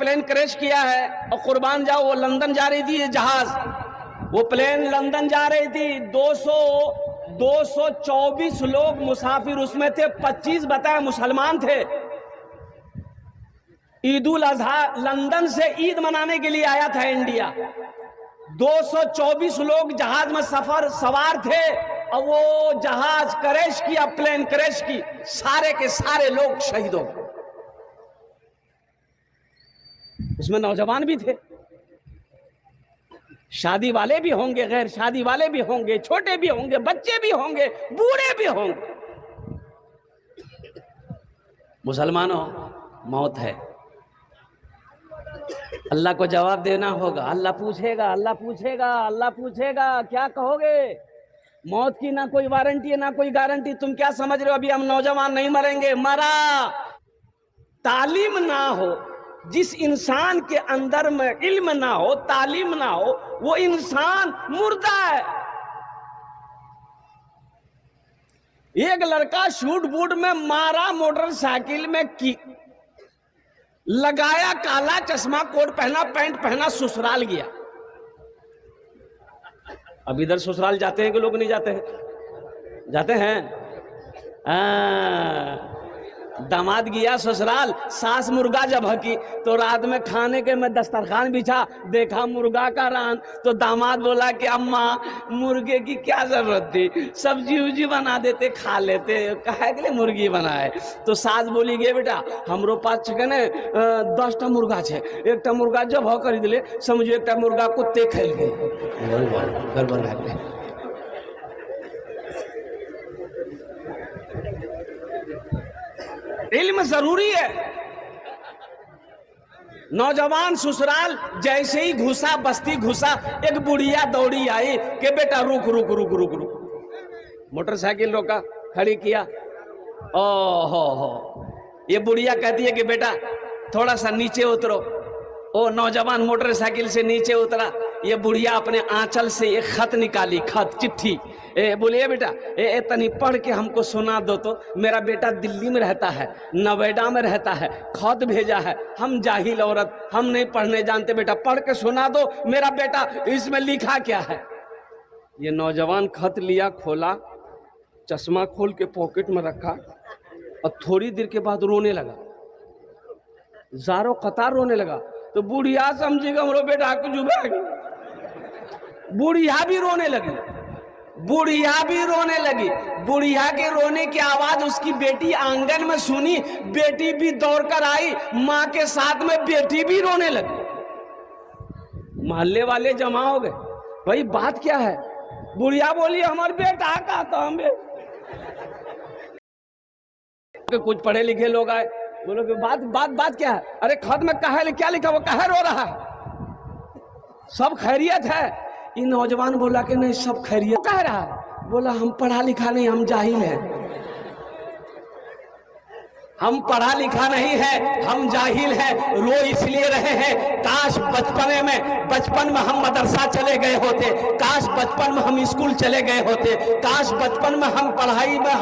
Plane crash किया है और कुर्बान जाओ, वो लंदन जा रही थी जहाज, वो प्लेन लंदन जा रही थी, 224 लोग मुसाफिर उसमें थे, 25 बताए मुसलमान थे। ईद उल अजहा लंदन से ईद मनाने के लिए आया था इंडिया। 224 लोग जहाज में सवार थे और वो जहाज क्रैश किया, प्लेन क्रैश की, सारे के सारे लोग शहीद हो गए। उसमें नौजवान भी थे, शादी वाले भी होंगे, गैर शादी वाले भी होंगे, छोटे भी होंगे, बच्चे भी होंगे, बूढ़े भी होंगे। मुसलमानों, मौत है, अल्लाह को जवाब देना होगा। अल्लाह पूछेगा, अल्लाह पूछेगा, अल्लाह पूछेगा, क्या कहोगे? मौत की ना कोई वारंटी है ना कोई गारंटी। तुम क्या समझ रहे हो अभी हम नौजवान नहीं मरेंगे? मरा। तालीम ना हो, जिस इंसान के अंदर में इल्म ना हो, तालीम ना हो, वो इंसान मुर्दा है। एक लड़का शूट बूट में मारा, मोटरसाइकिल में की लगाया, काला चश्मा, कोट पहना, पैंट पहना, ससुराल गया। अब इधर ससुराल जाते हैं कि लोग नहीं जाते हैं? जाते हैं। दामाद गया ससुराल, सास मुर्गा जब हकी तो रात में खाने के में दस्तरखान बिछा, देखा मुर्गा का रान, तो दामाद बोला कि अम्मा मुर्गे की क्या जरूरत थी, सब्जी उब्जी बना देते, खा लेते, काहे के लिए मुर्गी बनाए? तो सास बोली गे बेटा हमरो पास चिकन है 10टा मुर्गा छे, एकटा मुर्गा जब हो खरीद ले, समझो एकटा मुर्गा कुत्ते खेल गए। इल्म जरूरी है। नौजवान ससुराल जैसे ही घुसा, बस्ती घुसा, एक बुढ़िया दौड़ी आई कि बेटा रुक रुक रुक रुक रुक। मोटरसाइकिल रोका, खड़ी किया। हो ये बुढ़िया कहती है कि बेटा थोड़ा सा नीचे उतरो। ओ नौजवान मोटरसाइकिल से नीचे उतरा। ये बुढ़िया अपने आंचल से एक खत निकाली, खत, चिट्ठी। बोलिए बेटा तनी पढ़ के हमको सुना दो तो, मेरा बेटा दिल्ली में रहता है, नोएडा में रहता है, खत भेजा है, हम जाहिल औरत, हम नहीं पढ़ने जानते, बेटा पढ़ के सुना दो मेरा बेटा इसमें लिखा क्या है। ये नौजवान खत लिया, खोला, चश्मा खोल के पॉकेट में रखा और थोड़ी देर के बाद रोने लगा, जारो कतार रोने लगा। तो बुढ़िया समझेगा मेरा बेटा कुछ जुबा, बुढ़िया भी रोने लगी, बुढ़िया भी रोने लगी। बुढ़िया के रोने की आवाज उसकी बेटी आंगन में सुनी, बेटी भी दौड़कर आई, मां के साथ में बेटी भी रोने लगी। मोहल्ले वाले जमा हो गए, भाई बात क्या है? बुढ़िया बोली हमारे बेटा का काम है। कुछ पढ़े लिखे लोग आए, बोलो कि बात क्या है? अरे खत में क्या लिखा, वो कहे रो रहा है, सब खैरियत है? ये नौजवान बोला कि नहीं सब खैरियत कह रहा है। बोला हम पढ़ा लिखा नहीं, हम जाहिल हैं, हम पढ़ा लिखा नहीं है, हम जाहिल हैं, रो इसलिए रहे हैं काश बचपन में हम मदरसा चले गए होते, काश बचपन में हम स्कूल चले गए होते, काश बचपन में हम पढ़ाई में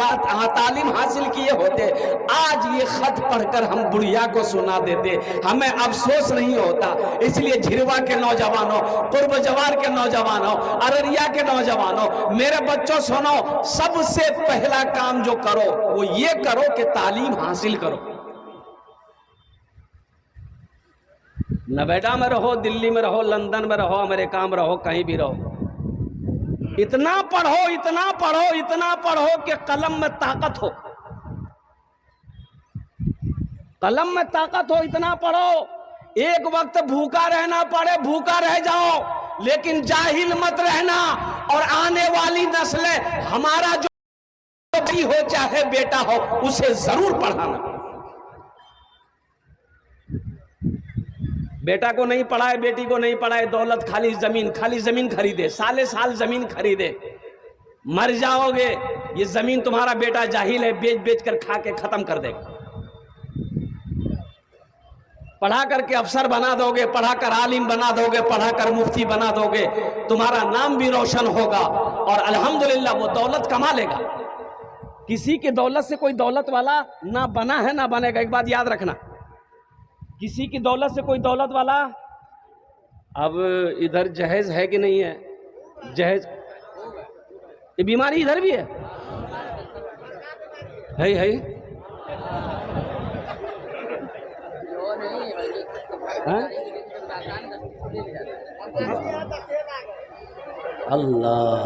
तालीम हासिल किए होते। आज ये खत पढ़कर हम बुढ़िया को सुना देते, हमें अफसोस नहीं होता। इसलिए झिरवा के नौजवानों, पूर्व जवार के नौजवानों, अररिया के नौजवानों, मेरे बच्चों सुनो, सबसे पहला काम जो करो वो ये करो कि तालीम हासिल करो। नोएडा में रहो, दिल्ली में रहो, लंदन में रहो, अमेरिका में रहो, कहीं भी रहो, इतना पढ़ो, इतना पढ़ो, इतना पढ़ो कि कलम में ताकत हो, कलम में ताकत हो, इतना पढ़ो। एक वक्त भूखा रहना पड़े, भूखा रह जाओ, लेकिन जाहिल मत रहना। और आने वाली नस्लें, हमारा जो भी हो चाहे बेटा हो, उसे जरूर पढ़ाना। बेटा को नहीं पढ़ाए, बेटी को नहीं पढ़ाए, दौलत खाली जमीन खरीदे, साले साल जमीन खरीदे, मर जाओगे। ये जमीन तुम्हारा बेटा जाहिल है, बेच कर खा के खत्म कर देगा। पढ़ा करके अफसर बना दोगे, पढ़ा कर आलिम बना दोगे, पढ़ा कर मुफ्ती बना दोगे, तुम्हारा नाम भी रोशन होगा और अल्हम्दुलिल्लाह वो दौलत कमा लेगा। किसी की दौलत से कोई दौलत वाला ना बना है ना बनेगा। एक बात याद रखना, किसी की दौलत से कोई दौलत वाला। अब इधर जहेज है कि नहीं है? जहेज, ये बीमारी इधर भी है। हाँ? अल्लाह,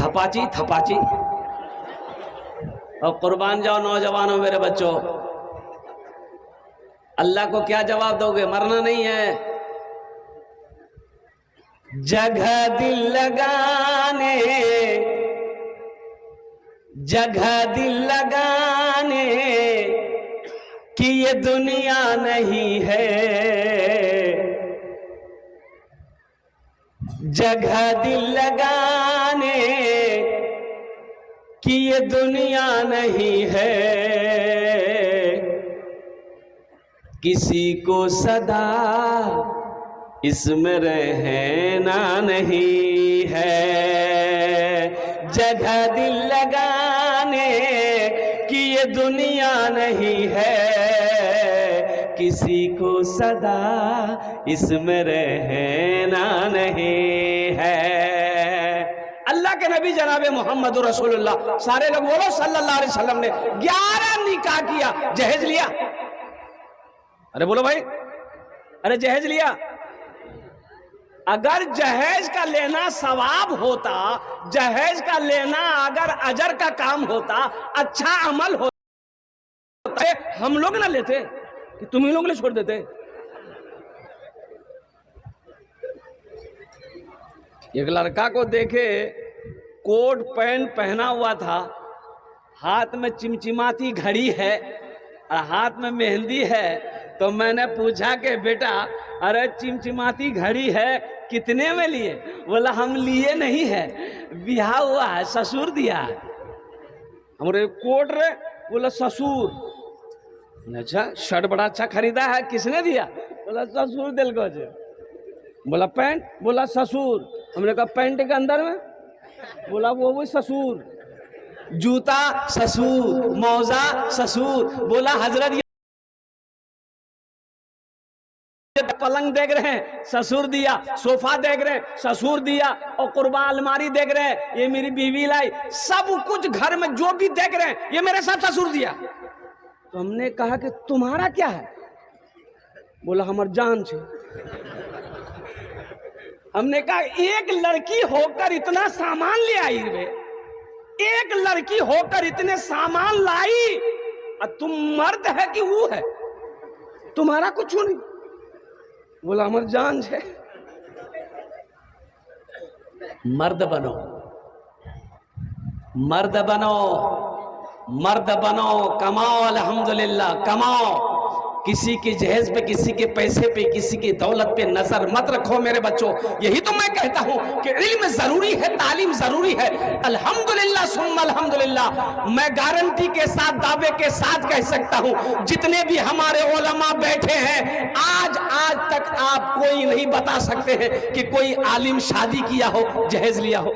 थपाची थपाची। और कुर्बान जाओ नौजवानों, मेरे बच्चों, अल्लाह को क्या जवाब दोगे? मरना नहीं है। जगह दिल लगाने, जगह दिल लगाने कि ये दुनिया नहीं है, जगह दिल लगाने कि ये दुनिया नहीं है, किसी को सदा इसमें रहना नहीं है, जगह दिल लगाने कि ये दुनिया नहीं है, किसी को सदा इसमें रहना नहीं है। अल्लाह के नबी जनाब मोहम्मद रसूलुल्लाह, सारे लोग बोलो सल्लल्लाहु अलैहि वसल्लम ने 11 निकाह किया, जहेज लिया। अरे बोलो भाई, अरे जहेज लिया। अगर जहेज का लेना सवाब होता, जहेज का लेना अगर अजर का काम होता, अच्छा अमल होता, हम लोग ना लेते कि तुम ही लोग ने छोड़ देते। एक लड़का को देखे, कोट पैंट पहना हुआ था, हाथ में चिमचिमाती घड़ी है और हाथ में मेहंदी है। तो मैंने पूछा कि बेटा, अरे चिमचिमाती घड़ी है, कितने में लिए? बोला हम लिए नहीं है, ब्याह हुआ है, ससुर दिया है। हमारे कोट रे, बोला ससुर। अच्छा, शर्ट बड़ा अच्छा खरीदा है, किसने दिया? बोला ससुर दिल को। बोला पैंट? बोला ससुर। हमने कहा पैंट के अंदर में? बोला वो ससुर। जूता ससुर, मौजा ससुर। बोला हजरत पलंग देख रहे हैं, ससुर दिया। सोफा देख रहे हैं, ससुर दिया। और कुर्बान अलमारी देख रहे हैं, ये मेरी बीवी लाई। सब कुछ घर में जो भी देख रहे हैं, ये मेरे साथ ससुर दिया। तो हमने कहा कि तुम्हारा क्या है? बोला हमार जान छे। हमने कहा एक लड़की होकर इतना सामान ले आई रे, एक लड़की होकर इतने सामान लाई, और तुम मर्द है कि वो है? तुम्हारा कुछ नहीं। बोला हमार जान है। मर्द बनो, मर्द बनो, मर्द बनो, कमाओ, अल्हम्दुलिल्लाह कमाओ। किसी के जहेज पे, किसी के पैसे पे, किसी की दौलत पे नजर मत रखो मेरे बच्चों। यही तो मैं कहता हूं कि इल्म जरूरी है, तालीम जरूरी है। अल्हम्दुलिल्लाह सुम्मा अल्हम्दुलिल्लाह, मैं गारंटी के साथ, दावे के साथ कह सकता हूं, जितने भी हमारे उलमा बैठे हैं, आज तक आप कोई नहीं बता सकते हैं कि कोई आलिम शादी किया हो, जहेज लिया हो।